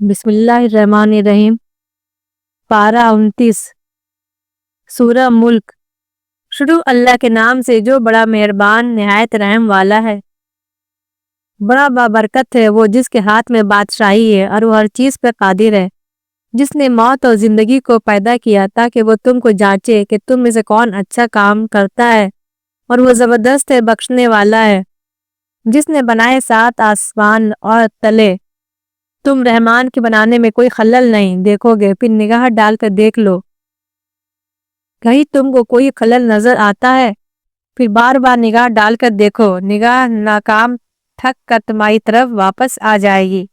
بسم اللہ الرحمن الرحیم۔ پارہ 29 سورہ ملک۔ شروع اللہ کے نام سے جو بڑا مہربان نہایت رحم والا ہے۔ بڑا بابرکت ہے وہ جس کے ہاتھ میں بادشاہی ہے اور وہ ہر چیز پر قادر ہے، جس نے موت اور زندگی کو پیدا کیا تاکہ وہ تم کو جانچے کہ تم میں سے کون اچھا کام کرتا ہے، اور وہ زبردست ہے بخشنے والا ہے۔ جس نے بنائے 7 آسمان اور تلے، تم رحمان کے بنانے میں کوئی خلل نہیں دیکھو گے، پھر نگاہ ڈال کر دیکھ لو، کہیں تم کو کوئی خلل نظر آتا ہے؟ پھر بار بار نگاہ ڈال کر دیکھو، نگاہ ناکام تھک کر تمہاری طرف واپس آ جائے گی۔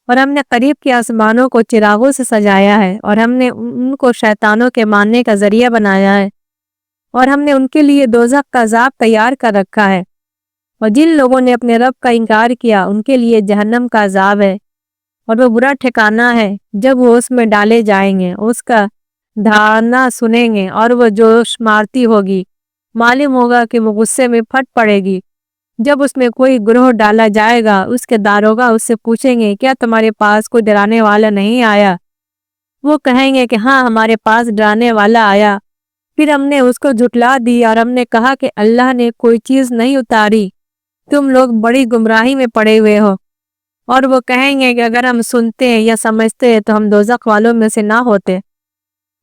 اور ہم نے قریب کے آسمانوں کو چراغوں سے سجایا ہے، اور ہم نے ان کو شیطانوں کے ماننے کا ذریعہ بنایا ہے، اور ہم نے ان کے لیے دوزخ کا عذاب تیار کر رکھا ہے، اور جن لوگوں نے اپنے رب کا انکار کیا ان کے لیے جہنم کا عذاب ہے، اور وہ برا ٹھکانہ ہے جب وہ اس میں ڈالے جائیں گے۔ اس کا دھاڑنا سنیں گے اور وہ جوش مارتی ہوگی، معلوم ہوگا کہ وہ غصے میں پھٹ پڑے گی۔ جب اس میں کوئی گروہ ڈالا جائے گا، اس کے داروغہ اس سے پوچھیں گے کیا تمہارے پاس کوئی ڈرانے والا نہیں آیا؟ وہ کہیں گے کہ ہاں ہمارے پاس ڈرانے والا آیا، پھر ہم نے اس کو جھٹلا دی اور ہم نے کہا کہ اللہ نے کوئی چیز نہیں اتاری، تم لوگ بڑی گمراہی میں پڑے ہوئے ہو۔ اور وہ کہیں گے کہ اگر ہم سنتے یا سمجھتے تو ہم دوزخ والوں میں سے نہ ہوتے۔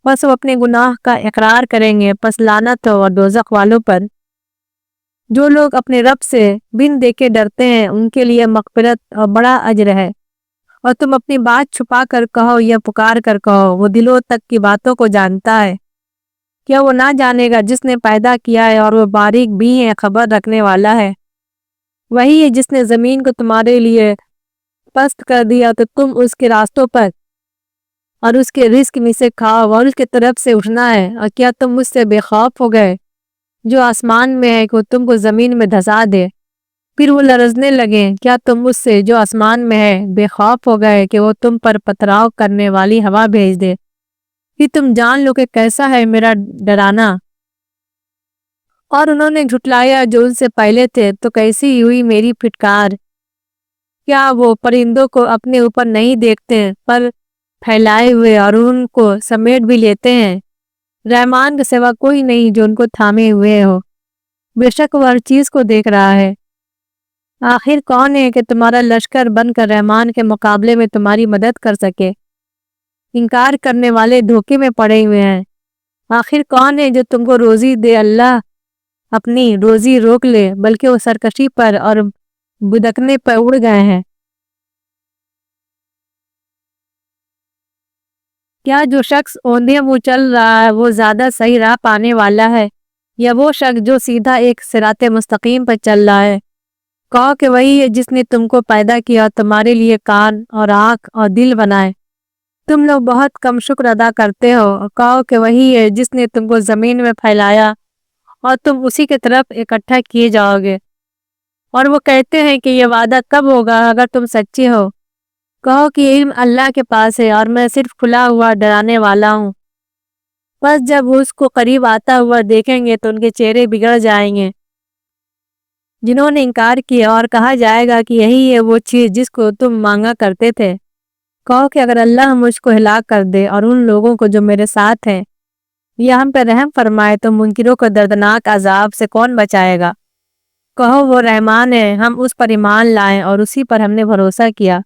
بس وہ اپنے گناہ کا اقرار کریں گے، پس لعنت ہو اور دوزخ والوں پر۔ جو لوگ اپنے رب سے بن دیکھے ڈرتے ہیں ان کے لیے مغفرت اور بڑا اجر ہے۔ اور تم اپنی بات چھپا کر کہو یا پکار کر کہو، وہ دلوں تک کی باتوں کو جانتا ہے۔ کیا وہ نہ جانے گا جس نے پیدا کیا ہے، اور وہ باریک بھی ہے، خبر رکھنے والا ہے۔ وہی ہے جس نے زمین کو تمہارے لیے پست کر دیا تو تم اس کے راستوں پر اور اس کے رزق میں سے کھاؤ اور اس کے طرف سے اٹھنا ہے۔ اور کیا تم مجھ سے بے خوف ہو گئے جو آسمان میں ہے کہ وہ تم کو زمین میں دھسا دے، پھر وہ لرزنے لگے؟ کیا تم مجھ سے جو آسمان میں ہے بے خوف ہو گئے کہ وہ تم پر پتھراؤ کرنے والی ہوا بھیج دے؟ پھر تم جان لو کہ کیسا ہے میرا ڈرانا۔ اور انہوں نے جھٹلایا جو ان سے پہلے تھے، تو کیسی ہوئی میری پھٹکار۔ کیا وہ پرندوں کو اپنے اوپر نہیں دیکھتے پر پھیلائے ہوئے اور ان کو سمیٹ بھی لیتے ہیں؟ رحمان کے سوا کوئی نہیں جو ان کو تھامے ہوئے ہو، بے شک وہ ہر چیز کو دیکھ رہا ہے۔ آخر کون ہے کہ تمہارا لشکر بن کر رحمان کے مقابلے میں تمہاری مدد کر سکے؟ انکار کرنے والے دھوکے میں پڑے ہوئے ہیں۔ آخر کون ہے جو تم کو روزی دے؟ اللہ اپنی روزی روک لے، بلکہ وہ سرکشی پر اور بدکنے پر اڑ گئے ہیں۔ کیا جو شخص اوندھے منہ چل رہا ہے وہ زیادہ صحیح راہ پانے والا ہے، یا وہ شخص جو سیدھا ایک صراط مستقیم پر چل رہا ہے؟ کہو کہ وہی ہے جس نے تم کو پیدا کیا اور تمہارے لیے کان اور آنکھ اور دل بنائے۔ تم لوگ بہت کم شکر ادا کرتے ہو۔ اور کہو کہ وہی ہے جس نے تم کو زمین میں پھیلایا اور تم اسی کی طرف اکٹھا کیے جاؤ گے۔ اور وہ کہتے ہیں کہ یہ وعدہ کب ہوگا؟ اگر تم سچے ہو کہو کہ علم اللہ کے پاس ہے اور میں صرف کھلا ہوا ڈرانے والا ہوں۔ بس جب وہ اس کو قریب آتا ہوا دیکھیں گے تو ان کے چہرے بگڑ جائیں گے جنہوں نے انکار کیا، اور کہا جائے گا کہ یہی ہے وہ چیز جس کو تم مانگا کرتے تھے۔ کہو کہ اگر اللہ مجھ کو ہلاک کر دے اور ان لوگوں کو جو میرے ساتھ ہیں، یا ہم پہ رحم فرمائے تو منکروں کو دردناک عذاب سے کون بچائے گا؟ کہو وہ رحمان ہے، ہم اس پر ایمان لائیں اور اسی پر ہم نے بھروسہ کیا،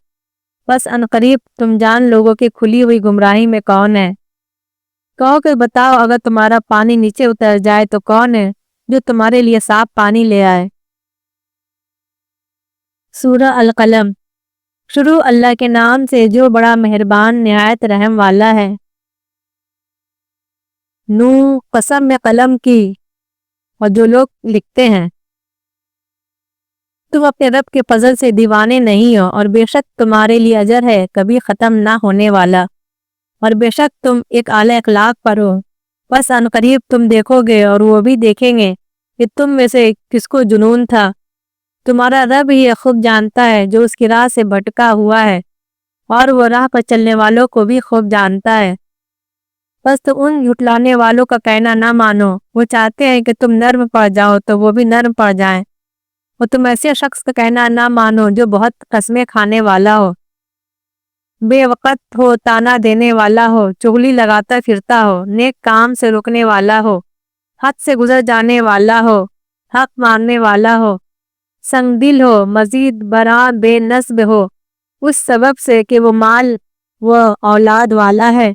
بس عنقریب تم جان لوگوں کی کھلی ہوئی گمراہی میں کون ہے۔ کہو کہ بتاؤ اگر تمہارا پانی نیچے اتر جائے تو کون ہے جو تمہارے لیے صاف پانی لے آئے؟ سورہ القلم۔ شروع اللہ کے نام سے جو بڑا مہربان نہایت رحم والا ہے۔ نون، قسم میں قلم کی اور جو لوگ لکھتے ہیں۔ تم اپنے رب کے فضل سے دیوانے نہیں ہو، اور بے شک تمہارے لیے اجر ہے کبھی ختم نہ ہونے والا، اور بے شک تم ایک اعلی اخلاق پر ہو۔ بس عنقریب تم دیکھو گے اور وہ بھی دیکھیں گے کہ تم میں سے کس کو جنون تھا۔ تمہارا رب ہی خوب جانتا ہے جو اس کی راہ سے بھٹکا ہوا ہے، اور وہ راہ پر چلنے والوں کو بھی خوب جانتا ہے۔ بس تو ان جھٹلانے والوں کا کہنا نہ مانو، وہ چاہتے ہیں کہ تم نرم پڑ جاؤ تو وہ بھی نرم پڑ جائیں، اور تم ایسے شخص کا کہنا نہ مانو جو بہت قسمیں کھانے والا ہو۔ بے وقت ہو، تانا دینے والا ہو، چغلی لگاتا پھرتا ہو، نیک کام سے روکنے والا ہو، حد سے گزر جانے والا ہو، حق ماننے والا ہو، سنگ دل ہو، مزید برآں بے نسب ہو، اس سبب سے کہ وہ مال و اولاد والا ہے۔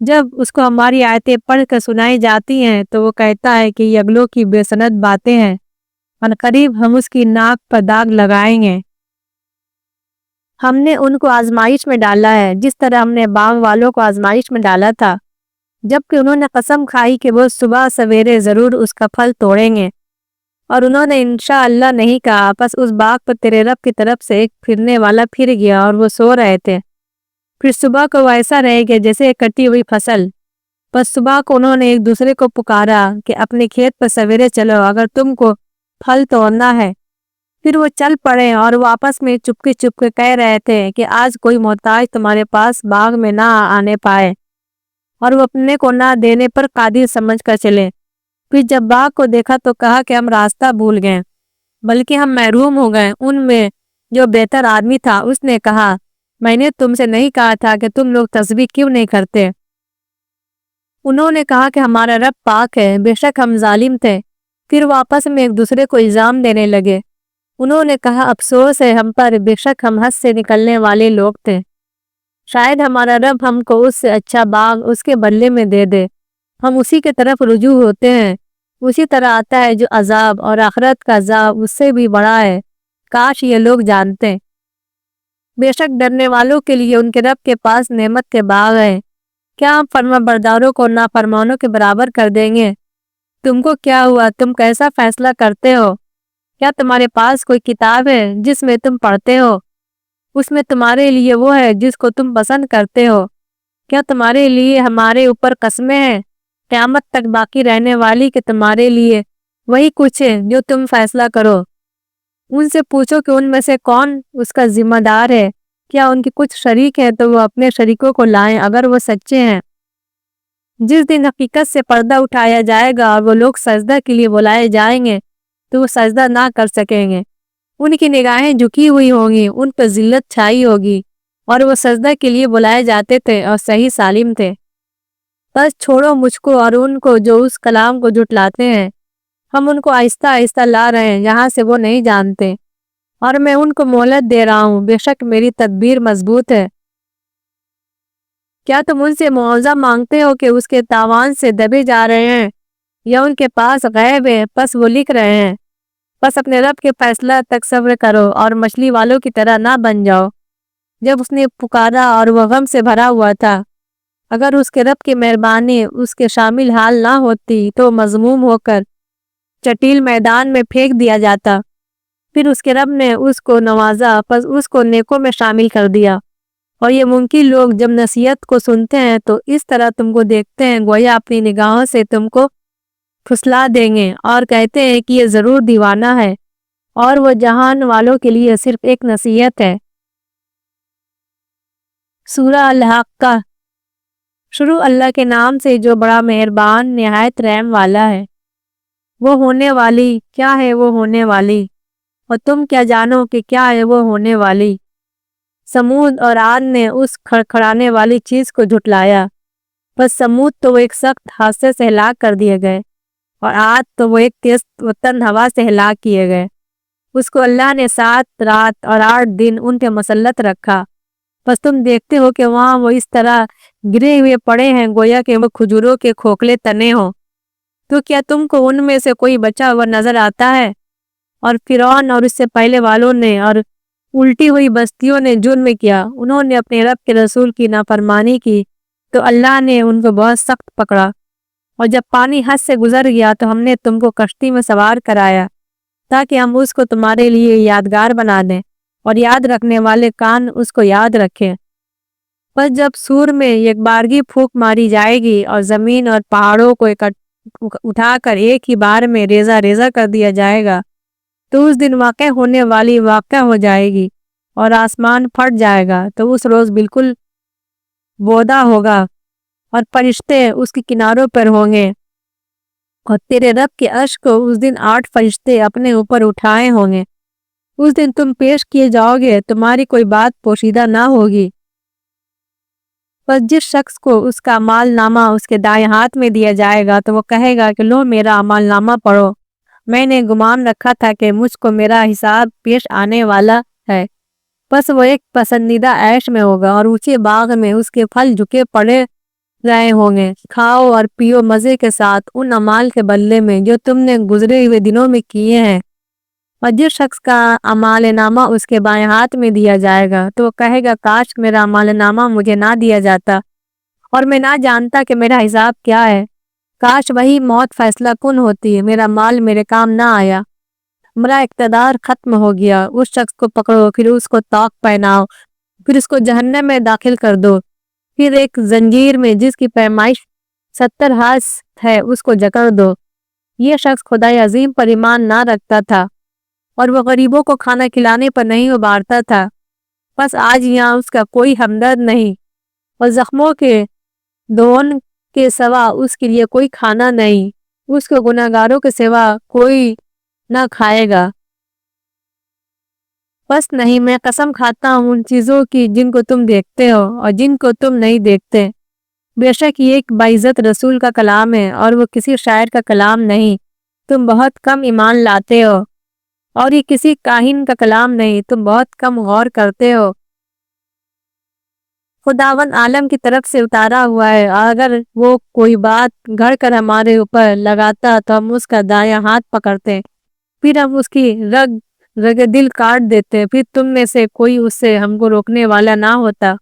جب اس کو ہماری آیتیں پڑھ کر سنائی جاتی ہیں تو وہ کہتا ہے کہ یہ اگلوں کی بے سند باتیں ہیں، عنقریب ہم اس کی ناک پر داغ لگائیں گے۔ ہم نے ان کو آزمائش میں ڈالا ہے جس طرح ہم نے باغ والوں کو آزمائش میں ڈالا تھا، جبکہ انہوں نے قسم کھائی کہ وہ صبح سویرے ضرور اس کا پھل توڑیں گے، اور انہوں نے انشاءاللہ نہیں کہا۔ پس اس باغ پر تیرے رب کی طرف سے ایک پھرنے والا پھر گیا اور وہ سو رہے تھے۔ پھر صبح کو وہ ایسا رہے گا جیسے ایک کٹی ہوئی فصل۔ پس صبح کو انہوں نے ایک دوسرے کو پکارا کہ اپنے کھیت پر سویرے چلو اگر تم کو پھل توڑنا ہے۔ پھر وہ چل پڑے اور وہ آپس میں چپکے چپکے کہہ رہے تھے کہ آج کوئی محتاج تمہارے پاس باغ میں نہ آنے پائے، اور وہ اپنے کو نہ دینے پر قادر سمجھ کر چلے۔ پھر جب باغ کو دیکھا تو کہا کہ ہم راستہ بھول گئے، بلکہ ہم محروم ہو گئے۔ ان میں جو بہتر آدمی تھا اس نے کہا، میں نے تم سے نہیں کہا تھا کہ تم لوگ تسبیح کیوں نہیں کرتے؟ انہوں نے کہا کہ ہمارا رب پاک ہے، بے شک ہم ظالم تھے۔ پھر وہ آپس میں ایک دوسرے کو الزام دینے لگے۔ انہوں نے کہا، افسوس ہے ہم پر، بے شک ہم حد سے نکلنے والے لوگ تھے۔ شاید ہمارا رب ہم کو اس سے اچھا باغ اس کے بدلے میں دے دے، ہم اسی کے طرف رجوع ہوتے ہیں۔ اسی طرح آتا ہے جو عذاب، اور آخرت کا عذاب اس سے بھی بڑا ہے، کاش یہ لوگ جانتے۔ بے شک ڈرنے والوں کے لیے ان کے رب کے پاس نعمت کے باغ ہے۔ کیا ہم فرما برداروں کو نافرمانوں کے برابر کر دیں گے؟ تم کو کیا ہوا؟ تم کیسا فیصلہ کرتے ہو؟ کیا تمہارے پاس کوئی کتاب ہے جس میں تم پڑھتے ہو؟ اس میں تمہارے لیے وہ ہے جس کو تم پسند کرتے ہو۔ کیا تمہارے لیے ہمارے اوپر قسمیں ہیں قیامت تک باقی رہنے والی کہ تمہارے لیے وہی کچھ ہے جو تم فیصلہ کرو؟ ان سے پوچھو کہ ان میں سے کون اس کا ذمہ دار ہے۔ کیا ان کی کچھ شریک ہیں تو وہ اپنے شریکوں کو لائیں اگر وہ سچے ہیں۔ جس دن حقیقت سے پردہ اٹھایا جائے گا اور وہ لوگ سجدہ کے لیے بلائے جائیں گے تو وہ سجدہ نہ کر سکیں گے، ان کی نگاہیں جھکی ہوئی ہوں گی، ان پر ذلت چھائی ہوگی، اور وہ سجدہ کے لیے بلائے جاتے تھے اور صحیح سالم تھے۔ بس چھوڑو مجھ کو اور ان کو جو اس کلام کو جھٹلاتے ہیں، ہم ان کو آہستہ آہستہ لا رہے ہیں جہاں سے وہ نہیں جانتے، اور میں ان کو مہلت دے رہا ہوں، بے شک میری تدبیر مضبوط ہے۔ کیا تم ان سے معاوضہ مانگتے ہو کہ اس کے تاوان سے دبے جا رہے ہیں، یا ان کے پاس غیب ہے پس وہ لکھ رہے ہیں؟ بس اپنے رب کے فیصلہ تک صبر کرو اور مچھلی والوں کی طرح نہ بن جاؤ۔ جب اس نے پکارا اور وہ غم سے بھرا ہوا تھا، اگر اس کے رب کی مہربانی اس کے شامل حال نہ ہوتی تو مذموم ہو کر چٹیل میدان میں پھینک دیا جاتا۔ پھر اس کے رب نے اس کو نوازا، پس اس کو نیکوں میں شامل کر دیا۔ اور یہ ممکن لوگ جب نصیحت کو سنتے ہیں تو اس طرح تم کو دیکھتے ہیں گویا اپنی نگاہوں سے تم کو پھسلا دیں گے، اور کہتے ہیں کہ یہ ضرور دیوانہ ہے، اور وہ جہان والوں کے لیے صرف ایک نصیحت ہے۔ سورہ الحاقہ۔ شروع اللہ کے نام سے جو بڑا مہربان نہایت رحم والا ہے۔ وہ ہونے والی کیا ہے؟ وہ ہونے والی، اور تم کیا جانو کہ کیا ہے وہ ہونے والی؟ سمود اور عاد نے اس کھڑکھڑانے والی چیز کو جھٹلایا، بس سمود تو وہ ایک سخت حادثے سے ہلاک کر دیے گئے، اور عاد تو وہ ایک تیز تند ہوا سے ہلاک کیے گئے۔ اس کو اللہ نے 7 رات اور 8 دن ان کے مسلط رکھا، بس تم دیکھتے ہو کہ وہاں وہ اس طرح گرے ہوئے پڑے ہیں گویا کہ وہ کھجوروں کے کھوکھلے تنے ہوں۔ تو کیا تم کو ان میں سے کوئی بچا ہوا نظر آتا ہے؟ اور فرعون اور اس سے پہلے والوں نے اور الٹی ہوئی بستیوں نے جرم کیا، انہوں نے اپنے رب کے رسول کی نافرمانی کی تو اللہ نے ان کو بہت سخت پکڑا۔ اور جب پانی حد سے گزر گیا تو ہم نے تم کو کشتی میں سوار کرایا تاکہ ہم اس کو تمہارے لیے یادگار بنا دیں اور یاد رکھنے والے کان اس کو یاد رکھیں۔ بس جب سور میں ایک بارگی پھونک ماری جائے گی اور زمین اور پہاڑوں کو اٹھا کر ایک ہی بار میں ریزہ ریزہ کر دیا جائے گا تو اس دن واقع ہونے والی واقع ہو جائے گی، اور آسمان پھٹ جائے گا تو اس روز بالکل بودا ہوگا، اور فرشتے اس کے کناروں پر ہوں گے، اور تیرے رب کے عرش کو اس دن 8 فرشتے اپنے اوپر اٹھائے ہوں گے۔ اس دن تم پیش کیے جاؤ گے، تمہاری کوئی بات پوشیدہ نہ ہوگی، بس جس شخص کو اس کا اعمال نامہ اس کے دائیں ہاتھ میں دیا جائے گا تو وہ کہے گا کہ لو میرا اعمال نامہ پڑھو، میں نے گمان رکھا تھا کہ مجھ کو میرا حساب پیش آنے والا ہے۔ بس وہ ایک پسندیدہ عیش میں ہوگا اور اونچے باغ میں اس کے پھل جھکے پڑے رہے ہوں گے۔ کھاؤ اور پیو مزے کے ساتھ ان اعمال کے بدلے میں جو تم نے گزرے ہوئے دنوں میں کیے ہیں۔ اور جس شخص کا اعمال نامہ اس کے بائیں ہاتھ میں دیا جائے گا تو وہ کہے گا کاش میرا اعمال نامہ مجھے نہ دیا جاتا اور میں نہ جانتا کہ میرا حساب کیا ہے۔ کاش وہی موت فیصلہ کن ہوتی، میرا مال میرے کام نہ آیا، میرا اقتدار ختم ہو گیا۔ اس شخص کو پکڑو، پھر اس کو طاق پہناؤ، پھر اس کو جہنم میں داخل کر دو، پھر ایک زنجیر میں جس کی پیمائش 70 ہست ہے اس کو جکڑ دو۔ یہ شخص خدائے عظیم پر ایمان نہ رکھتا تھا اور وہ غریبوں کو کھانا کھلانے پر نہیں ابھارتا تھا۔ بس آج یہاں اس کا کوئی ہمدرد نہیں اور زخموں کے دھون کے سوا اس کے لیے کوئی کھانا نہیں، اس کو گناہگاروں کے سوا کوئی نہ کھائے گا۔ بس نہیں، میں قسم کھاتا ہوں ان چیزوں کی جن کو تم دیکھتے ہو اور جن کو تم نہیں دیکھتے۔ بے شک یہ ایک باعزت رسول کا کلام ہے اور وہ کسی شاعر کا کلام نہیں، تم بہت کم ایمان لاتے ہو، اور یہ کسی کاہن کا کلام نہیں، تم بہت کم غور کرتے ہو۔ خداوند عالم کی طرف سے اتارا ہوا ہے، اگر وہ کوئی بات گھڑ کر ہمارے اوپر لگاتا تو ہم اس کا دایاں ہاتھ پکڑتے، پھر ہم اس کی رگ دل کاٹ دیتے، پھر تم میں سے کوئی اس سے ہم کو روکنے والا نہ ہوتا۔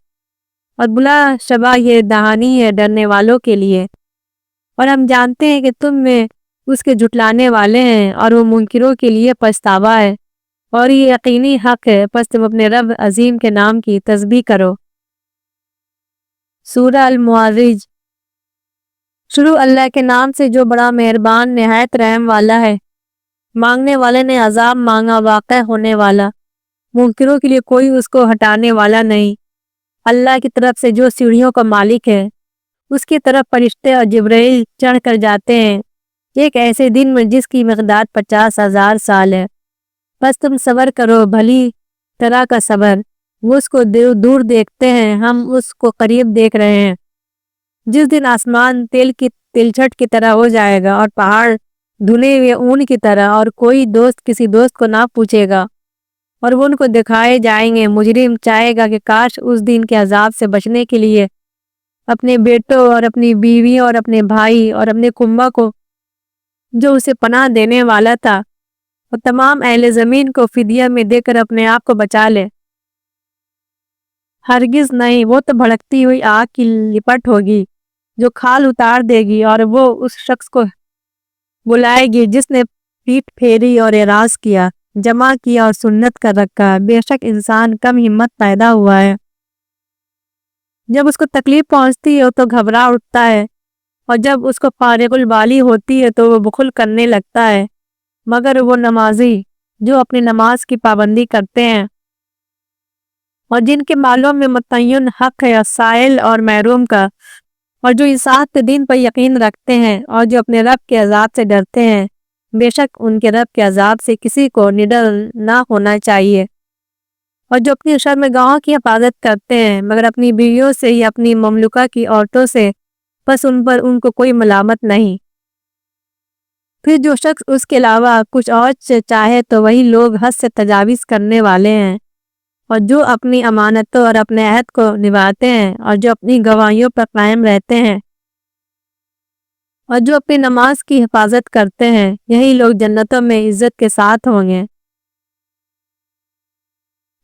اور بلا شبہ یہ دہانی ہے ڈرنے والوں کے لیے، اور ہم جانتے ہیں کہ تم میں اس کے جھٹلانے والے ہیں اور وہ منکروں کے لیے پچھتاوا ہے، اور یہ یقینی حق ہے، پس تم اپنے رب عظیم کے نام کی تسبیح کرو۔ سورہ المعارج۔ شروع اللہ کے نام سے جو بڑا مہربان نہایت رحم والا ہے۔ مانگنے والے نے عذاب مانگا، واقع ہونے والا، منکروں کے لیے کوئی اس کو ہٹانے والا نہیں۔ اللہ کی طرف سے جو سیڑھیوں کا مالک ہے، اس کی طرف فرشتے اور جبرائیل چڑھ کر جاتے ہیں ایک ایسے دن میں جس کی مقدار 50,000 سال ہے۔ بس تم صبر کرو، بھلی طرح کا صبر۔ وہ اس کو دور دیکھتے ہیں، ہم اس کو قریب دیکھ رہے ہیں۔ جس دن آسمان تیل کی تلچھٹ کی طرح ہو جائے گا اور پہاڑ دھنے ہوئے اون کی طرح، اور کوئی دوست کسی دوست کو نہ پوچھے گا، اور وہ ان کو دکھائے جائیں گے۔ مجرم چاہے گا کہ کاش اس دن کے عذاب سے بچنے کے لیے اپنے بیٹوں اور اپنی بیویوں اور اپنے بھائی اور اپنے کنبہ کو جو اسے پناہ دینے والا تھا اور تمام اہل زمین کو فدیہ میں دے کر اپنے آپ کو بچا لے۔ ہرگز نہیں، وہ تو بھڑکتی ہوئی آگ کی لپٹ ہوگی جو کھال اتار دے گی، اور وہ اس شخص کو بلائے گی جس نے پیٹھ پھیری اور اعراض کیا، جمع کیا اور سنت کر رکھا۔ بے شک انسان کم ہمت پیدا ہوا ہے۔ جب اس کو تکلیف پہنچتی ہے تو گھبرا اٹھتا ہے، اور جب اس کو فارغ البالی ہوتی ہے تو وہ بخل کرنے لگتا ہے۔ مگر وہ نمازی جو اپنی نماز کی پابندی کرتے ہیں اور جن کے مالوں میں متعین حق ہے سائل اور محروم کا، اور جو انصاف کے دین پر یقین رکھتے ہیں اور جو اپنے رب کے عذاب سے ڈرتے ہیں، بے شک ان کے رب کے عذاب سے کسی کو نڈر نہ ہونا چاہیے۔ اور جو اپنی شرمگاہوں کی حفاظت کرتے ہیں مگر اپنی بیویوں سے یا اپنی مملوکہ کی عورتوں سے، بس ان پر ان کو کوئی ملامت نہیں۔ پھر جو شخص اس کے علاوہ کچھ اور سے چاہے تو وہی لوگ حد سے تجاوز کرنے والے ہیں، اور جو اپنی امانتوں اور اپنے عہد کو نبھاتے ہیں اور جو اپنی گواہیوں پر قائم رہتے ہیں اور جو اپنی نماز کی حفاظت کرتے ہیں، یہی لوگ جنتوں میں عزت کے ساتھ ہوں گے۔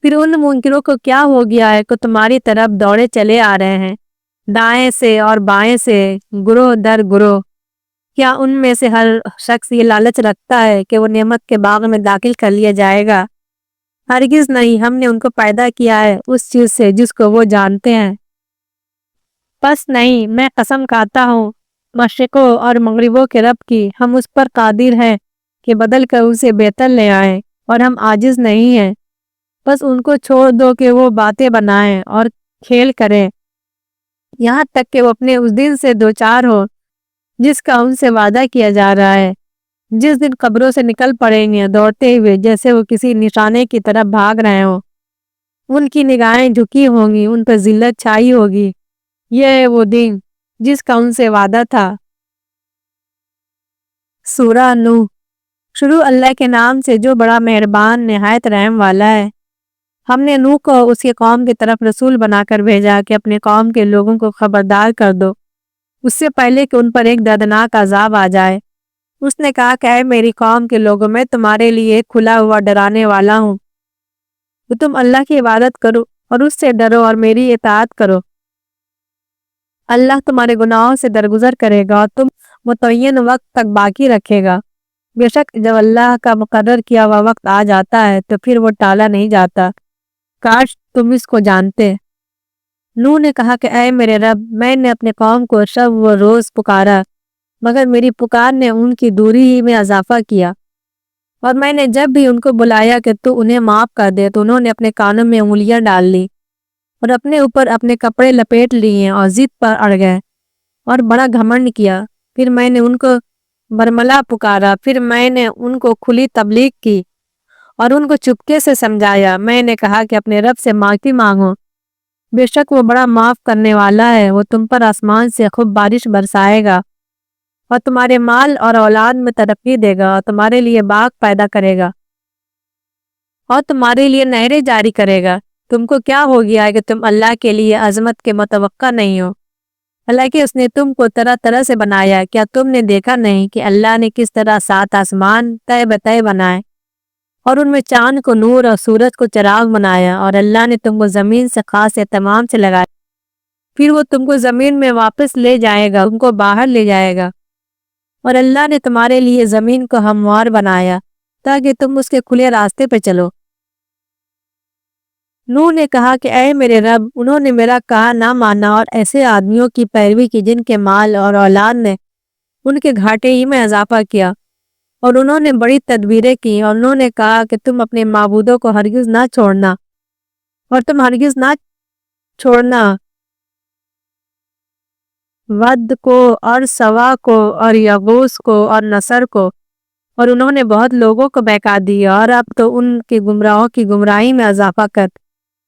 پھر ان منکروں کو کیا ہو گیا ہے کہ تمہاری طرف دوڑے چلے آ رہے ہیں، دائیں سے اور بائیں سے، گروہ در گروہ۔ کیا ان میں سے ہر شخص یہ لالچ رکھتا ہے کہ وہ نعمت کے باغ میں داخل کر لیا جائے گا؟ ہرگز نہیں، ہم نے ان کو پیدا کیا ہے اس چیز سے جس کو وہ جانتے ہیں۔ بس نہیں، میں قسم کھاتا ہوں مشرقوں اور مغربوں کے رب کی، ہم اس پر قادر ہیں کہ بدل کر اسے بہتر لے آئیں، اور ہم عاجز نہیں ہیں۔ بس ان کو چھوڑ دو کہ وہ باتیں بنائیں اور کھیل کریں، یہاں تک کہ وہ اپنے اس دن سے دوچار ہو جس کا ان سے وعدہ کیا جا رہا ہے، جس دن قبروں سے نکل پڑیں گے دوڑتے ہوئے جیسے وہ کسی نشانے کی طرف بھاگ رہے ہوں۔ ان کی نگاہیں جھکی ہوں گی، ان پر ذلت چھائی ہوگی، یہ ہے وہ دن جس کا ان سے وعدہ تھا۔ سورہ نوح۔ شروع اللہ کے نام سے جو بڑا مہربان نہایت رحم والا ہے۔ ہم نے نوح کو اس کی قوم کی طرف رسول بنا کر بھیجا کہ اپنے قوم کے لوگوں کو خبردار کر دو، اس سے پہلے کہ ان پر ایک دردناک عذاب آ جائے۔ اس نے کہا کہ اے میری قوم کے لوگوں، میں تمہارے لیے ایک کھلا ہوا ڈرانے والا ہوں، تو تم اللہ کی عبادت کرو اور اس سے ڈرو اور میری اطاعت کرو۔ اللہ تمہارے گناہوں سے درگزر کرے گا اور تم متعین وقت تک باقی رکھے گا۔ بے شک جب اللہ کا مقرر کیا ہوا وقت آ جاتا ہے تو پھر وہ ٹالا نہیں جاتا، کاش تم اس کو جانتے۔ نوح نے کہا کہ اے میرے رب، میں نے اپنے قوم کو شب و روز پکارا، مگر میری پکار نے ان کی دوری ہی میں اضافہ کیا، اور میں نے جب بھی ان کو بلایا کہ تو انہیں معاف کر دے تو انہوں نے اپنے کانوں میں انگلیاں ڈال لی اور اپنے اوپر اپنے کپڑے لپیٹ لیے اور ضد پر اڑ گئے اور بڑا گھمنڈ کیا۔ پھر میں نے ان کو برملا پکارا، پھر میں نے ان کو کھلی تبلیغ کی اور ان کو چپکے سے سمجھایا۔ میں نے کہا کہ اپنے رب سے معافی مانگو، بے شک وہ بڑا معاف کرنے والا ہے، وہ تم پر آسمان سے خوب بارش برسائے گا اور تمہارے مال اور اولاد میں ترقی دے گا اور تمہارے لیے باغ پیدا کرے گا اور تمہارے لیے نہریں جاری کرے گا۔ تم کو کیا ہو گیا ہے کہ تم اللہ کے لیے عظمت کے متوقع نہیں ہو؟ حالانکہ اس نے تم کو طرح طرح سے بنایا، کیا تم نے دیکھا نہیں کہ اللہ نے کس طرح 7 آسمان تہ بتہ بنائے اور ان میں چاند کو نور اور سورج کو چراغ بنایا، اور اللہ نے تم کو زمین سے خاص اہتمام سے لگایا، پھر وہ تم کو زمین میں واپس لے جائے گا، تم کو باہر لے جائے گا، اور اللہ نے تمہارے لیے زمین کو ہموار بنایا تاکہ تم اس کے کھلے راستے پہ چلو۔ نوح نے کہا کہ اے میرے رب، انہوں نے میرا کہا نہ مانا اور ایسے آدمیوں کی پیروی کی جن کے مال اور اولاد نے ان کے گھاٹے ہی میں اضافہ کیا، اور انہوں نے بڑی تدبیریں کی، اور انہوں نے کہا کہ تم اپنے معبودوں کو ہرگز نہ چھوڑنا، اور تم ہرگز نہ چھوڑنا ود کو اور سوا کو اور یغوث کو اور نصر کو، اور انہوں نے بہت لوگوں کو بہکا دیا، اور اب تو ان کے گمراہوں کی گمراہی میں اضافہ کر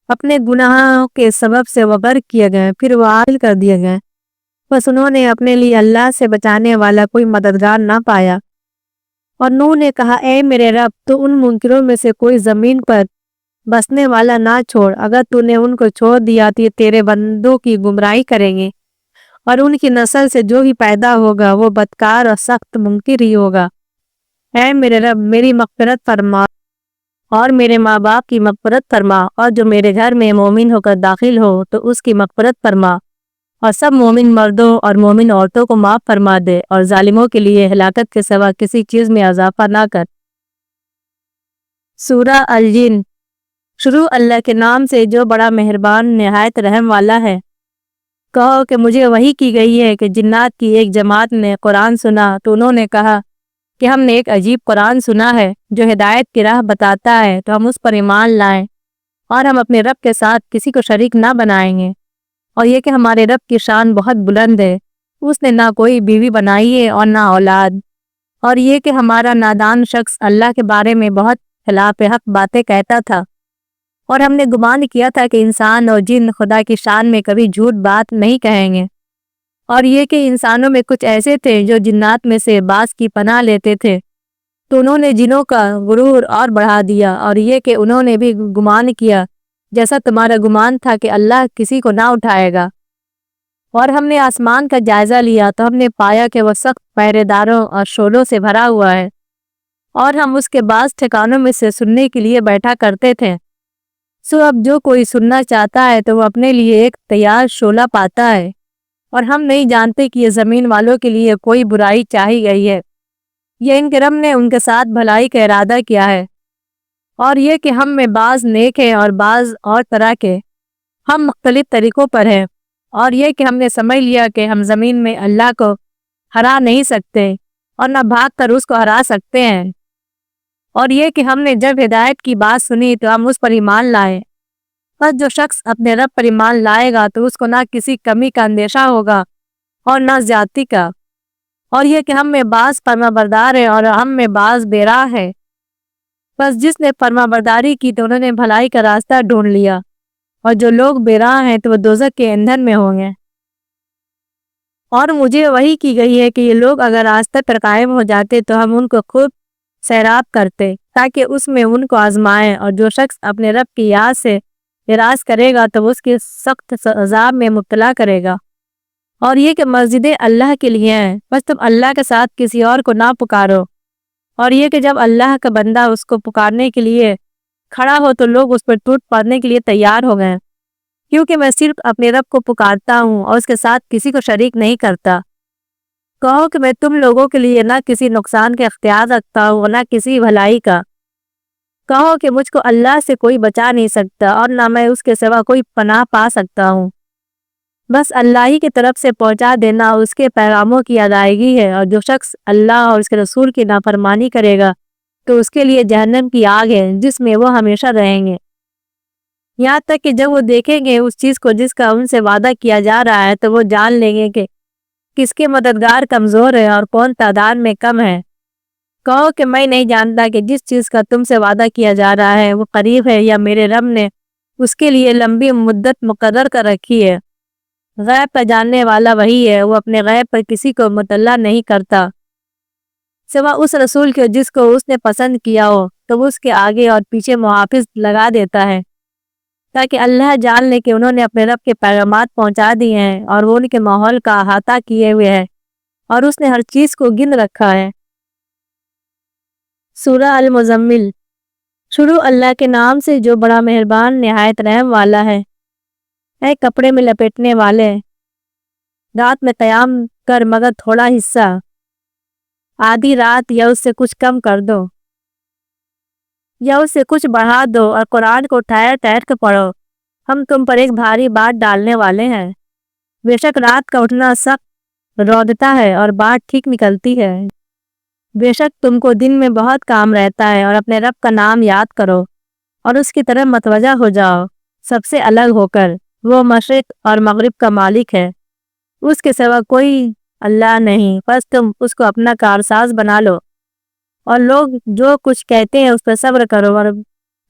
اپنے گناہوں کے سبب سے وہ غرق کیے گئے، پھر وہ عاقل کر دیے گئے، بس انہوں نے اپنے لیے اللہ سے بچانے والا کوئی مددگار نہ پایا۔ اور نوح نے کہا اے میرے رب، تو ان منکروں میں سے کوئی زمین پر بسنے والا نہ چھوڑ، اگر تو نے ان کو چھوڑ دیا تو یہ تیرے بندوں کی گمراہی کریں گے، اور ان کی نسل سے جو بھی پیدا ہوگا وہ بدکار اور سخت منکر ہی ہوگا۔ اے میرے رب، میری مغفرت فرما اور میرے ماں باپ کی مغفرت فرما، اور جو میرے گھر میں مومن ہو کر داخل ہو تو اس کی مغفرت فرما، اور سب مومن مردوں اور مومن عورتوں کو معاف فرما دے، اور ظالموں کے لیے ہلاکت کے سوا کسی چیز میں اضافہ نہ کر۔ سورہ الجن۔ شروع اللہ کے نام سے جو بڑا مہربان نہایت رحم والا ہے۔ کہو کہ مجھے وحی کی گئی ہے کہ جنات کی ایک جماعت نے قرآن سنا تو انہوں نے کہا کہ ہم نے ایک عجیب قرآن سنا ہے جو ہدایت کی راہ بتاتا ہے، تو ہم اس پر ایمان لائیں اور ہم اپنے رب کے ساتھ کسی کو شریک نہ بنائیں گے، اور یہ کہ ہمارے رب کی شان بہت بلند ہے، اس نے نہ کوئی بیوی بنائی ہے اور نہ اولاد، اور یہ کہ ہمارا نادان شخص اللہ کے بارے میں بہت خلاف حق باتیں کہتا تھا، اور ہم نے گمان کیا تھا کہ انسان اور جن خدا کی شان میں کبھی جھوٹ بات نہیں کہیں گے، اور یہ کہ انسانوں میں کچھ ایسے تھے جو جنات میں سے بعض کی پناہ لیتے تھے، تو انہوں نے جنوں کا غرور اور بڑھا دیا، اور یہ کہ انہوں نے بھی گمان کیا جیسا تمہارا گمان تھا کہ اللہ کسی کو نہ اٹھائے گا۔ اور ہم نے آسمان کا جائزہ لیا تو ہم نے پایا کہ وہ سخت پہرے داروں اور شعلوں سے بھرا ہوا ہے، اور ہم اس کے بعض ٹھکانوں میں سے سننے کے لیے بیٹھا کرتے تھے۔ سو اب جو کوئی سننا چاہتا ہے تو وہ اپنے لیے ایک تیار شعلہ پاتا ہے، اور ہم نہیں جانتے کہ یہ زمین والوں کے لیے کوئی برائی چاہی گئی ہے، یہ ان کے رب نے ان کے ساتھ بھلائی کا ارادہ کیا ہے، اور یہ کہ ہم میں بعض نیک ہیں اور بعض اور طرح کے، ہم مختلف طریقوں پر ہیں، اور یہ کہ ہم نے سمجھ لیا کہ ہم زمین میں اللہ کو ہرا نہیں سکتے اور نہ بھاگ کر اس کو ہرا سکتے ہیں، اور یہ کہ ہم نے جب ہدایت کی بات سنی تو ہم اس پر ایمان لائے، بس جو شخص اپنے رب پر ایمان لائے گا تو اس کو نہ کسی کمی کا اندیشہ ہوگا اور نہ زیادتی کا، اور یہ کہ ہم میں بعض فرما بردار ہے اور ہم میں بعض بے راہ ہے، بس جس نے فرما برداری کی تو انہوں نے بھلائی کا راستہ ڈھونڈ لیا، اور جو لوگ بے راہ ہیں تو وہ دوزخ کے ایندھن میں ہوں گے۔ اور مجھے وحی کی گئی ہے کہ یہ لوگ اگر آستہ پر قائم ہو جاتے تو ہم ان کو خوب سیراب کرتے تاکہ اس میں ان کو آزمائیں، اور جو شخص اپنے رب کی یاد سے اعراض کرے گا تو اس کی سخت عذاب میں مبتلا کرے گا۔ اور یہ کہ مسجدیں اللہ کے لیے ہیں، بس تم اللہ کے ساتھ کسی اور کو نہ پکارو۔ اور یہ کہ جب اللہ کا بندہ اس کو پکارنے کے لیے کھڑا ہو تو لوگ اس پر ٹوٹ پڑنے کے لیے تیار ہو گئے، کیونکہ میں صرف اپنے رب کو پکارتا ہوں اور اس کے ساتھ کسی کو شریک نہیں کرتا۔ کہو کہ میں تم لوگوں کے لیے نہ کسی نقصان کا اختیار رکھتا ہوں نہ کسی بھلائی کا۔ کہو کہ مجھ کو اللہ سے کوئی بچا نہیں سکتا اور نہ میں اس کے سوا کوئی پناہ پا سکتا ہوں۔ بس اللہ ہی کی طرف سے پہنچا دینا اس کے پیغاموں کی ادائیگی ہے، اور جو شخص اللہ اور اس کے رسول کی نافرمانی کرے گا تو اس کے لیے جہنم کی آگ ہے جس میں وہ ہمیشہ رہیں گے، یہاں تک کہ جب وہ دیکھیں گے اس چیز کو جس کا ان سے وعدہ کیا جا رہا ہے تو وہ جان لیں گے کہ کس کے مددگار کمزور ہے اور کون تعداد میں کم ہے۔ کہو کہ میں نہیں جانتا کہ جس چیز کا تم سے وعدہ کیا جا رہا ہے وہ قریب ہے یا میرے رب نے اس کے لیے لمبی مدت مقرر کر رکھی ہے۔ غیب کا جاننے والا وہی ہے، وہ اپنے غیب پر کسی کو مطلع نہیں کرتا سوا اس رسول کے جس کو اس نے پسند کیا ہو، تو وہ اس کے آگے اور پیچھے محافظ لگا دیتا ہے تاکہ اللہ جان لے کہ انہوں نے اپنے رب کے پیغامات پہنچا دیے ہیں اور وہ ان کے ماحول کا احاطہ کیے ہوئے ہے اور اس نے ہر چیز کو گن رکھا ہے۔ سورہ المزمل۔ شروع اللہ کے نام سے جو بڑا مہربان نہایت رحم والا ہے۔ اے کپڑے میں لپیٹنے والے، رات میں قیام کر مگر تھوڑا حصہ، آدھی رات یا اس سے کچھ کم کر دو یا اس سے کچھ بڑھا دو، اور قرآن کو ٹھہر ٹھہر کے پڑھو، ہم تم پر ایک بھاری بات ڈالنے والے ہیں۔ بے شک رات کا اٹھنا سخت رودتا ہے اور بات ٹھیک نکلتی ہے۔ بے شک تم کو دن میں بہت کام رہتا ہے، اور اپنے رب کا نام یاد کرو اور اس کی طرف متوجہ ہو جاؤ سب سے الگ ہو کر۔ وہ مشرق اور مغرب کا مالک ہے، اس کے سوا کوئی اللہ نہیں، بس تم اس کو اپنا کارساز بنا لو اور لوگ جو کچھ کہتے ہیں اس پر صبر کرو اور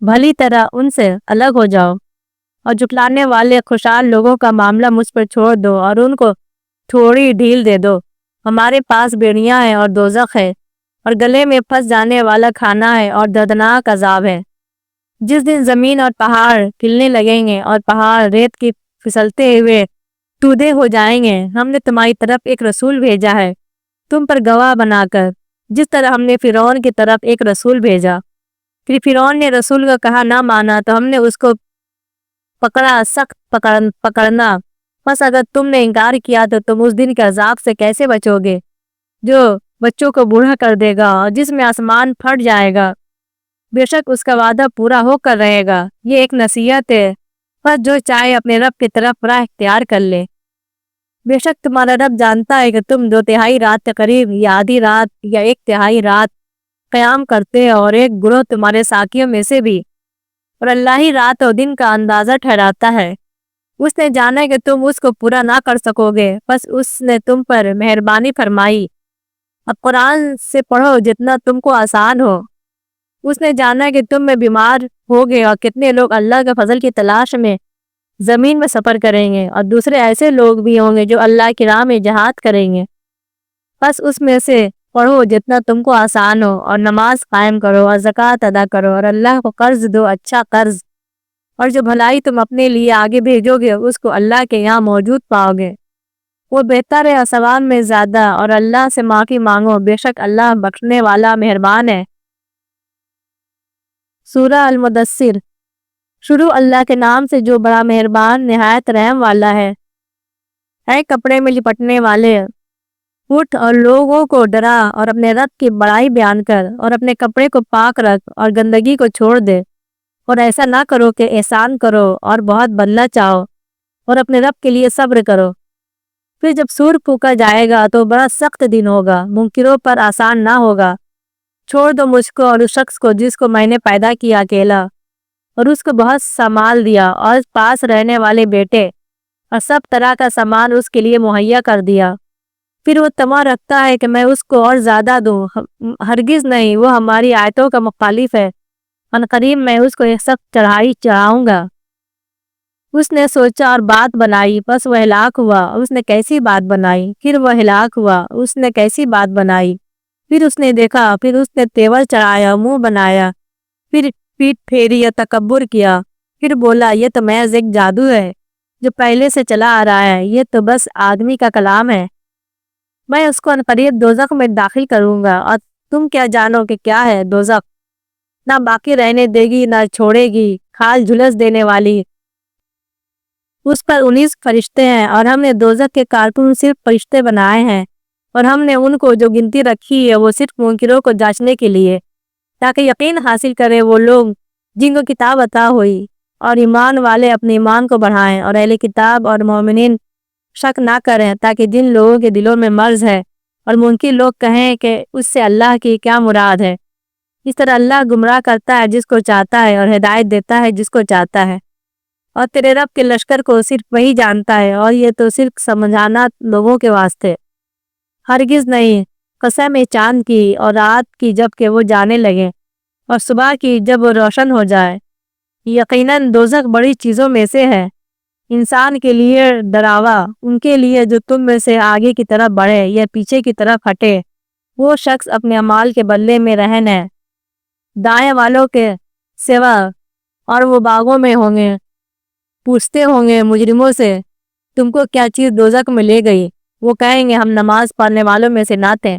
بھلی طرح ان سے الگ ہو جاؤ، اور جھٹلانے والے خوشحال لوگوں کا معاملہ مجھ پر چھوڑ دو اور ان کو تھوڑی ڈھیل دے دو۔ ہمارے پاس بیڑیاں ہیں اور دوزخ ہے، اور گلے میں پھنس جانے والا کھانا ہے اور دردناک عذاب ہے۔ جس دن زمین اور پہاڑ ہلنے لگیں گے اور پہاڑ ریت کی پھسلتے ہوئے ٹودے ہو جائیں گے، ہم نے تمہاری طرف ایک رسول بھیجا ہے تم پر گواہ بنا کر، جس طرح ہم نے فرعون کی طرف ایک رسول بھیجا۔ پھر فرعون نے رسول کا کہا نہ مانا تو ہم نے اس کو پکڑا سخت پکڑنا، بس اگر تم نے انکار کیا تو تم اس دن کے عذاب سے کیسے بچو گے جو بچوں کو بوڑھا کر دے گا اور جس میں آسمان پھٹ جائے گا۔ بے شک اس کا وعدہ پورا ہو کر رہے گا، یہ ایک نصیحت ہے، بس جو چاہے اپنے رب کی طرف راہ اختیار کر لے۔ بے شک تمہارا رب جانتا ہے کہ تم 2/3 رات کے قریب یا آدھی رات یا 1/3 رات قیام کرتے ہو، اور ایک گروہ تمہارے ساکیوں میں سے بھی، اور اللہ ہی رات اور دن کا اندازہ ٹھہراتا ہے۔ اس نے جانا کہ تم اس کو پورا نہ کر سکو گے، بس اس نے تم پر مہربانی فرمائی۔ اب قرآن سے پڑھو جتنا تم کو آسان ہو۔ اس نے جانا کہ تم میں بیمار ہوگے، اور کتنے لوگ اللہ کے فضل کی تلاش میں زمین میں سفر کریں گے، اور دوسرے ایسے لوگ بھی ہوں گے جو اللہ کی راہ میں جہاد کریں گے۔ بس اس میں سے پڑھو جتنا تم کو آسان ہو، اور نماز قائم کرو اور زکوٰۃ ادا کرو، اور اللہ کو قرض دو، اچھا قرض، اور جو بھلائی تم اپنے لیے آگے بھیجو گے اس کو اللہ کے یہاں موجود پاؤ گے۔ وہ بہتر ہے ثواب میں زیادہ، اور اللہ سے معافی مانگو، بے شک اللہ بخشنے والا مہربان ہے۔ سورہ المدثر۔ شروع اللہ کے نام سے جو بڑا مہربان نہایت رحم والا ہے۔ اے کپڑے میں لپٹنے والے، اٹھ اور لوگوں کو ڈرا اور اپنے رب کی بڑائی بیان کر، اور اپنے کپڑے کو پاک رکھ اور گندگی کو چھوڑ دے، اور ایسا نہ کرو کہ احسان کرو اور بہت بدلہ چاہو، اور اپنے رب کے لیے صبر کرو۔ پھر جب سور پھونکا جائے گا تو بڑا سخت دن ہوگا، منکروں پر آسان نہ ہوگا۔ چھوڑ دو مجھ کو اور اس شخص کو جس کو میں نے پیدا کیا اکیلا، اور اس کو بہت سامان دیا اور پاس رہنے والے بیٹے اور سب طرح کا سامان اس کے لیے مہیا کر دیا۔ پھر وہ طمع رکھتا ہے کہ میں اس کو اور زیادہ دوں، ہرگز نہیں، وہ ہماری آیتوں کا مخالف ہے، عنقریب میں اس کو ایک سخت چڑھائی چڑھاؤں گا۔ اس نے سوچا اور بات بنائی، بس وہ ہلاک ہوا۔ اس نے کیسی بات بنائی؟ پھر وہ ہلاک ہوا، اس نے کیسی بات بنائی؟ پھر اس نے دیکھا، پھر اس نے تیور چڑھایا، منہ بنایا، پھر پیٹ پھیری یا تکبر کیا، پھر بولا یہ تو محض ایک جادو ہے جو پہلے سے چلا آ رہا ہے، یہ تو بس آدمی کا کلام ہے، میں اس کو عنقریب دوزخ میں داخل کروں گا، اور تم کیا جانو کہ کیا ہے دوزخ؟ نہ باقی رہنے دے گی نہ چھوڑے گی، کھال جھلس دینے والی۔ اس پر 19 فرشتے ہیں، اور ہم نے دوزخ کے کارکن صرف فرشتے بنائے ہیں، اور ہم نے ان کو جو گنتی رکھی ہے وہ صرف منکروں کو جانچنے کے لیے، تاکہ یقین حاصل کرے وہ لوگ جن کو کتاب عطا ہوئی، اور ایمان والے اپنے ایمان کو بڑھائیں، اور اہل کتاب اور مومنین شک نہ کریں، تاکہ جن لوگوں کے دلوں میں مرض ہے اور منکر لوگ کہیں کہ اس سے اللہ کی کیا مراد ہے۔ اس طرح اللہ گمراہ کرتا ہے جس کو چاہتا ہے، اور ہدایت دیتا ہے جس کو چاہتا ہے، اور تیرے رب کے لشکر کو صرف وہی جانتا ہے، اور یہ تو صرف سمجھانا لوگوں کے واسطے۔ ہرگز نہیں، قسم ہے چاند کی اور رات کی جب کہ وہ جانے لگے، اور صبح کی جب وہ روشن ہو جائے، یقیناً دوزخ بڑی چیزوں میں سے ہے۔ انسان کے لیے ڈراوا، ان کے لیے جو تم میں سے آگے کی طرف بڑھے یا پیچھے کی طرف ہٹے، وہ شخص اپنے اعمال کے بدلے میں رہن ہے۔ دائیں والوں کے سوا اور وہ باغوں میں ہوں گے، پوچھتے ہوں گے مجرموں سے تم کو کیا چیز دوزخ میں لے گئی؟ وہ کہیں گے ہم نماز پڑھنے والوں میں سے نہ تھے،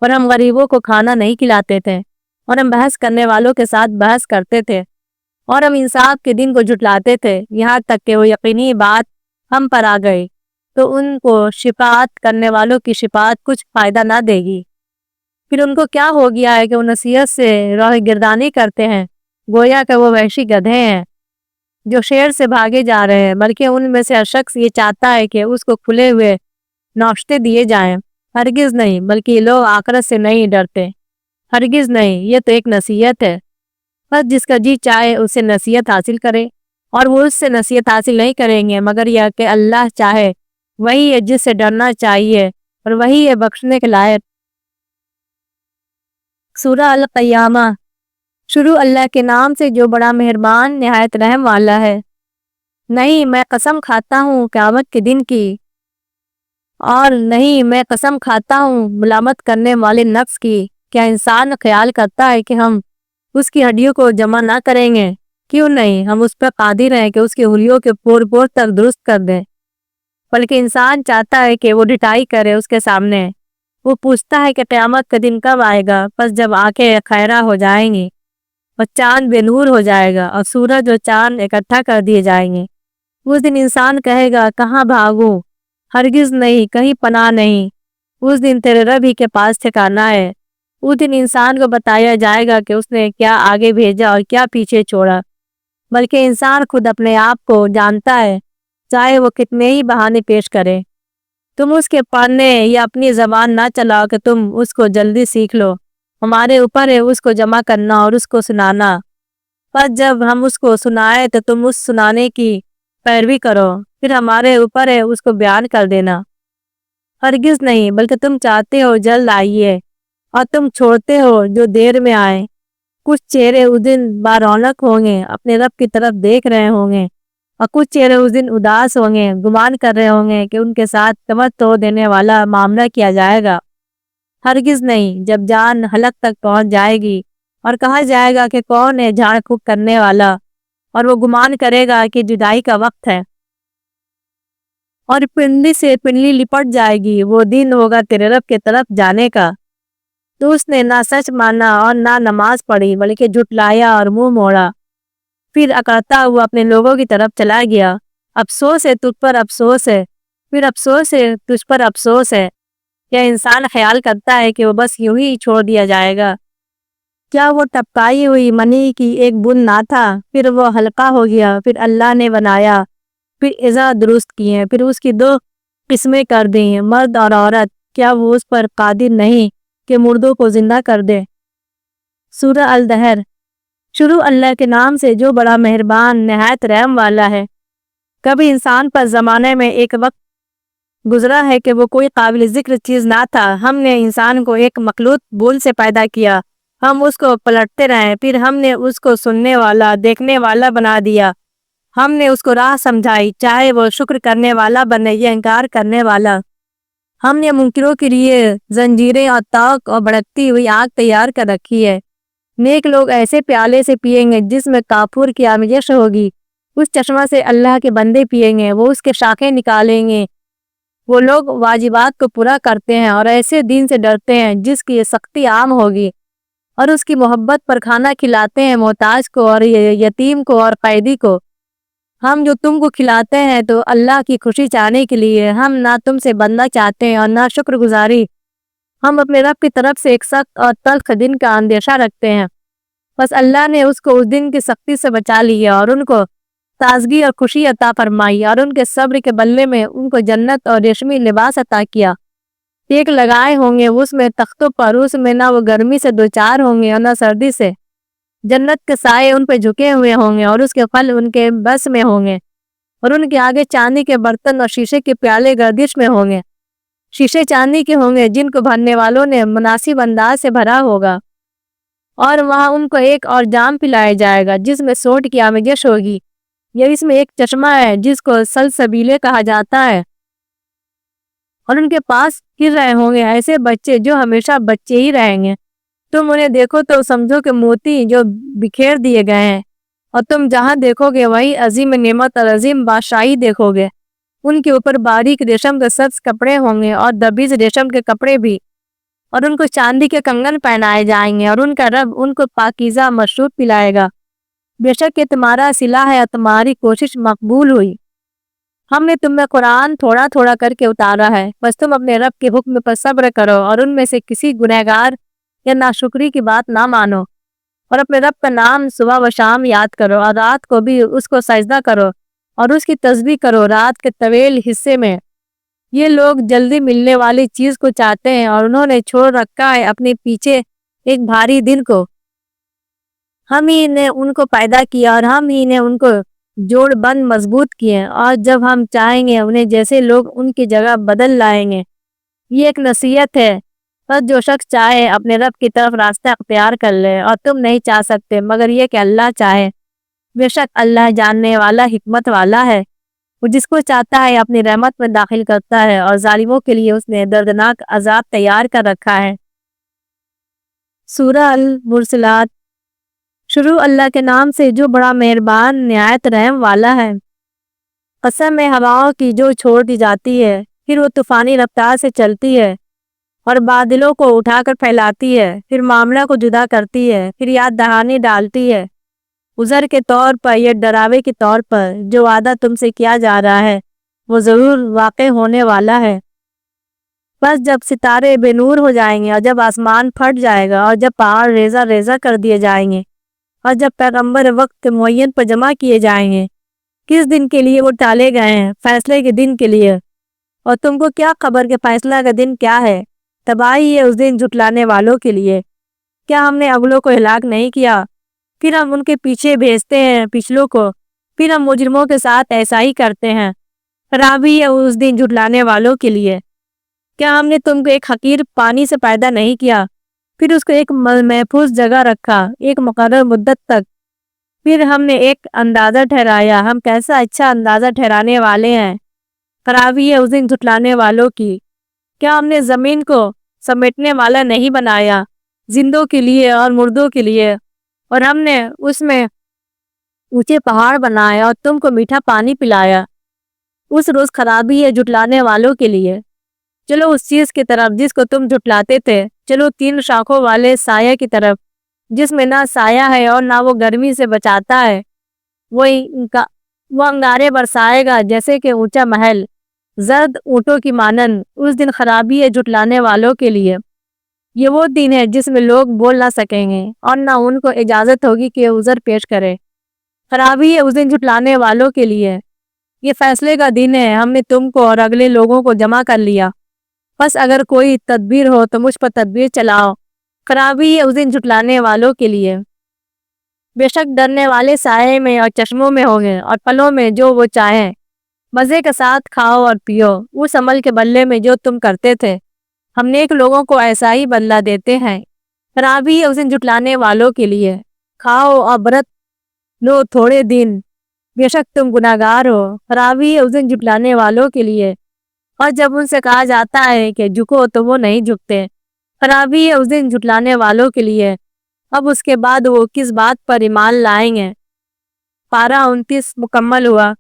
اور ہم غریبوں کو کھانا نہیں کھلاتے تھے، اور ہم بحث کرنے والوں کے ساتھ بحث کرتے تھے، اور ہم انصاف کے دن کو جھٹلاتے تھے، یہاں تک کہ وہ یقینی بات ہم پر آ گئی تو ان کو شفاعت کرنے والوں کی شفاعت کچھ فائدہ نہ دے گی۔ پھر ان کو کیا ہو گیا ہے کہ وہ نصیحت سے راہ گردانی کرتے ہیں، گویا کہ وہ وحشی گدھے ہیں جو شیر سے بھاگے جا رہے ہیں، بلکہ ان میں سے ہر شخص یہ چاہتا ہے کہ اس کو کھلے ہوئے نوشتے دیے جائیں۔ ہرگز نہیں، بلکہ لوگ آخرت سے نہیں ڈرتے۔ ہرگز نہیں، یہ تو ایک نصیحت ہے، بس جس کا جی چاہے اس سے نصیحت حاصل کرے، اور وہ اس سے نصیحت حاصل نہیں کریں گے مگر یہ کہ اللہ چاہے، وہی ہے جس سے ڈرنا چاہیے، اور وہی ہے بخشنے کے لائق۔ سورہ القیامہ۔ شروع اللہ کے نام سے جو بڑا مہربان نہایت رحم والا ہے۔ نہیں، میں قسم کھاتا ہوں قیامت کے دن کی، اور نہیں، میں قسم کھاتا ہوں ملامت کرنے والے نفس کی۔ کیا انسان خیال کرتا ہے کہ ہم اس کی ہڈیوں کو جمع نہ کریں گے؟ کیوں نہیں، ہم اس پر قادر ہیں کہ اس کی انگلیوں کے پور پور تک درست کر دیں۔ بلکہ انسان چاہتا ہے کہ وہ ڈٹائی کرے اس کے سامنے۔ وہ پوچھتا ہے کہ قیامت کا دن کب آئے گا؟ پس جب آنکھیں خیرہ ہو جائیں گی، اور چاند بے نور ہو جائے گا، اور سورج اور چاند اکٹھا کر دیے جائیں گے، اس دن انسان کہے گا کہاں بھاگوں؟ ہرگز نہیں، کہیں پناہ نہیں، اس دن تیرے رب ہی کے پاس ٹھکانہ ہے۔ اس دن انسان کو بتایا جائے گا کہ اس نے کیا آگے بھیجا اور کیا پیچھے چھوڑا، بلکہ انسان خود اپنے آپ کو جانتا ہے، چاہے وہ کتنے ہی بہانے پیش کرے۔ تم اس کے پڑھنے یا اپنی زبان نہ چلاؤ کہ تم اس کو جلدی سیکھ لو، ہمارے اوپر ہے اس کو جمع کرنا اور اس کو سنانا، پس جب ہم اس کو سنائے تو تم اس سنانے کی پیروی کرو، پھر ہمارے اوپر ہے اس کو بیان کر دینا۔ ہرگز نہیں، بلکہ تم چاہتے ہو جلد آئیے، اور تم چھوڑتے ہو جو دیر میں آئے۔ کچھ چہرے اس دن بارونق ہوں گے، اپنے رب کی طرف دیکھ رہے ہوں گے، اور کچھ چہرے اس دن اداس ہوں گے، گمان کر رہے ہوں گے کہ ان کے ساتھ کمر توڑ دینے والا معاملہ کیا جائے گا۔ ہرگز نہیں، جب جان حلق تک پہنچ جائے گی اور کہا جائے گا کہ کون ہے جھاڑ پھونک کرنے والا، اور وہ گمان کرے گا کہ جدائی کا وقت ہے، اور پنڈلی سے پنڈلی لپٹ جائے گی۔ وہ دن ہوگا تیرے رب کے طرف جانے کا، تو اس نے نہ سچ مانا اور نہ نماز پڑھی، بلکہ جھٹلایا اور منہ موڑا، پھر اکڑتا ہوا اپنے لوگوں کی طرف چلا گیا۔ افسوس ہے تجھ پر، افسوس ہے، پھر افسوس ہے تجھ پر، افسوس ہے۔ کیا انسان خیال کرتا ہے کہ وہ بس یوں ہی چھوڑ دیا جائے گا؟ کیا وہ ٹپکائی ہوئی منی کی ایک بوند نہ تھا، پھر وہ ہلکا ہو گیا، پھر اللہ نے بنایا، پھر اعضا درست کیے، پھر اس کی 2 قسمیں کر دیں، مرد اور عورت۔ کیا وہ اس پر قادر نہیں کہ مردوں کو زندہ کر دے؟ سورہ الدہر۔ شروع اللہ کے نام سے جو بڑا مہربان نہایت رحم والا ہے۔ کبھی انسان پر زمانے میں ایک وقت گزرا ہے کہ وہ کوئی قابل ذکر چیز نہ تھا۔ ہم نے انسان کو ایک مخلوط بول سے پیدا کیا، ہم اس کو پلٹتے رہے، پھر ہم نے اس کو سننے والا، دیکھنے والا بنا دیا، ہم نے اس کو راہ سمجھائی، چاہے وہ شکر کرنے والا بنے یا انکار کرنے والا۔ ہم نے منکروں کے لیے زنجیریں اور طاق اور بھڑکتی ہوئی آگ تیار کر رکھی ہے۔ نیک لوگ ایسے پیالے سے پیئیں گے جس میں کافور کی آمیزش ہوگی۔ اس چشمہ سے اللہ کے بندے پیئیں گے، وہ اس کے شاخیں نکالیں گے۔ وہ لوگ واجبات کو پورا کرتے ہیں اور ایسے دین سے ڈرتے ہیں جس کی سختی عام ہوگی، اور اس کی محبت پر کھانا کھلاتے ہیں محتاج کو اور یتیم کو اور قیدی کو۔ ہم جو تم کو کھلاتے ہیں تو اللہ کی خوشی چاہنے کے لیے، ہم نہ تم سے بدلہ چاہتے ہیں اور نہ شکر گزاری۔ ہم اپنے رب کی طرف سے ایک سخت اور تلخ دن کا اندیشہ رکھتے ہیں۔ بس اللہ نے اس کو اس دن کی سختی سے بچا لیا اور ان کو تازگی اور خوشی عطا فرمائی، اور ان کے صبر کے بدلے میں ان کو جنت اور ریشمی لباس عطا کیا۔ ایک لگائے ہوں گے اس میں تختوں پر، اس میں نہ وہ گرمی سے دوچار ہوں گے اور نہ سردی سے۔ جنت کے سائے ان پہ جھکے ہوئے ہوں گے اور اس کے پھل ان کے بس میں ہوں گے، اور ان کے آگے چاندی کے برتن اور شیشے کے پیالے گردش میں ہوں گے۔ شیشے چاندی کے ہوں گے جن کو بھرنے والوں نے مناسب انداز سے بھرا ہوگا، اور وہاں ان کو ایک اور جام پلایا جائے گا جس میں سوٹ کی آمیزش ہوگی۔ یہ اس میں ایک چشمہ ہے جس کو سلسبیلے کہا جاتا ہے، اور ان کے پاس پھر رہے ہوں گے ایسے بچے جو ہمیشہ بچے ہی رہیں گے۔ تم انہیں دیکھو تو سمجھو کہ موتی جو بکھیر دیے گئے ہیں، اور تم جہاں دیکھو گے وہی عظیم نعمت اور عظیم بادشاہی دیکھو گے۔ ان کے اوپر باریک ریشم کے سبز کپڑے ہوں گے اور دبیز ریشم کے کپڑے بھی، اور ان کو چاندی کے کنگن پہنائے جائیں گے، اور ان کا رب ان کو پاکیزہ مشروب پلائے گا۔ بے شک یہ تمہارا صلہ ہے اور تمہاری کوشش مقبول ہوئی۔ ہم نے تم میں قرآن تھوڑا تھوڑا کر کے اتارا ہے، بس تم اپنے رب کے حکم پر صبر کرو اور ان میں سے کسی گنہگار یا ناشکری کی بات نہ مانو، اور اپنے رب کا نام صبح و شام یاد کرو، اور رات کو بھی اس کو سجدہ کرو اور اس کی تسبیح کرو رات کے طویل حصے میں۔ یہ لوگ جلدی ملنے والی چیز کو چاہتے ہیں اور انہوں نے چھوڑ رکھا ہے اپنے پیچھے ایک بھاری دن کو۔ ہم ہی نے ان کو پیدا کیا اور ہم ہی نے ان کو جوڑ بند مضبوط کیے، اور جب ہم چاہیں گے انہیں جیسے لوگ ان کی جگہ بدل لائیں گے۔ یہ ایک نصیحت ہے، بس جو شخص چاہے اپنے رب کی طرف راستہ اختیار کر لے، اور تم نہیں چاہ سکتے مگر یہ کہ اللہ چاہے۔ بے شک اللہ جاننے والا حکمت والا ہے، وہ جس کو چاہتا ہے اپنی رحمت میں داخل کرتا ہے، اور ظالموں کے لیے اس نے دردناک عذاب تیار کر رکھا ہے۔ سورہ المرسلات۔ شروع اللہ کے نام سے جو بڑا مہربان نہایت رحم والا ہے۔ قسم ہے ہواؤں کی جو چھوڑ دی جاتی ہے، پھر وہ طوفانی رفتار سے چلتی ہے اور بادلوں کو اٹھا کر پھیلاتی ہے، پھر معاملہ کو جدا کرتی ہے، پھر یاد دہانی ڈالتی ہے، عذر کے طور پر یا ڈراوے کے طور پر۔ جو وعدہ تم سے کیا جا رہا ہے وہ ضرور واقع ہونے والا ہے۔ بس جب ستارے بے نور ہو جائیں گے، اور جب آسمان پھٹ جائے گا، اور جب پہاڑ ریزہ ریزہ کر دیے جائیں گے، اور جب پیغمبر وقت معین پر جمع کیے جائیں گے، کس دن کے لیے وہ ٹالے گئے ہیں؟ فیصلے کے دن کے لیے۔ اور تم کو کیا خبر کہ فیصلہ کا دن کیا ہے؟ تباہی ہے اس دن جھٹلانے والوں کے لیے۔ کیا ہم نے اگلوں کو ہلاک نہیں کیا؟ پھر ہم ان کے پیچھے بھیجتے ہیں پچھلوں کو، پھر ہم مجرموں کے ساتھ ایسا ہی کرتے ہیں۔ خرابی ہے اس دن جھٹلانے والوں کے لیے۔ کیا ہم نے تم کو ایک حقیر پانی سے پیدا نہیں کیا، پھر اس کو ایک محفوظ جگہ رکھا ایک مقرر مدت تک، پھر ہم نے ایک اندازہ ٹھہرایا؟ ہم کیسا اچھا اندازہ ٹھہرانے والے ہیں۔ خرابی ہے اس دن جھٹلانے والوں کی۔ کیا ہم نے زمین کو سمیٹنے والا نہیں بنایا، زندوں کے لیے اور مردوں کے لیے؟ اور ہم نے اس میں اونچے پہاڑ بنائے اور تم کو میٹھا پانی پلایا۔ اس روز خرابی ہے جھٹلانے والوں کے لیے۔ چلو اس چیز کی طرف جس کو تم جھٹلاتے تھے، چلو 3 شاخوں والے سایہ کی طرف جس میں نہ سایہ ہے اور نہ وہ گرمی سے بچاتا ہے۔ وہ انگارے برسائے گا جیسے کہ اونچا محل، زرد اونٹوں کی مانند۔ اس دن خرابی ہے جھٹلانے والوں کے لیے۔ یہ وہ دن ہے جس میں لوگ بول نہ سکیں گے اور نہ ان کو اجازت ہوگی کہ عذر پیش کرے۔ خرابی ہے اس دن جھٹلانے والوں کے لیے۔ یہ فیصلے کا دن ہے، ہم نے تم کو اور اگلے لوگوں کو جمع کر لیا، بس اگر کوئی تدبیر ہو تو مجھ پر تدبیر چلاؤ۔ خرابی ہے اس دن جھٹلانے والوں کے لیے۔ بے شک ڈرنے والے سائے میں اور چشموں میں ہوں گے اور پھلوں میں جو وہ چاہیں، مزے کے ساتھ کھاؤ اور پیو اس عمل کے بدلے میں جو تم کرتے تھے۔ ہم نیک لوگوں کو ایسا ہی بدلہ دیتے ہیں۔ خرابی ہے اس دن جھٹلانے والوں کے لیے۔ کھاؤ اور برت لو تھوڑے دن، بے شک تم گناہگار ہو۔ راوی اس دن جھٹلانے والوں کے لیے، اور جب ان سے کہا جاتا ہے کہ جھکو تو وہ نہیں جھکتے۔ راوی اس دن جھٹلانے والوں کے لیے، اب اس کے بعد وہ کس بات پر ایمان لائیں گے؟ پارہ 29 مکمل ہوا۔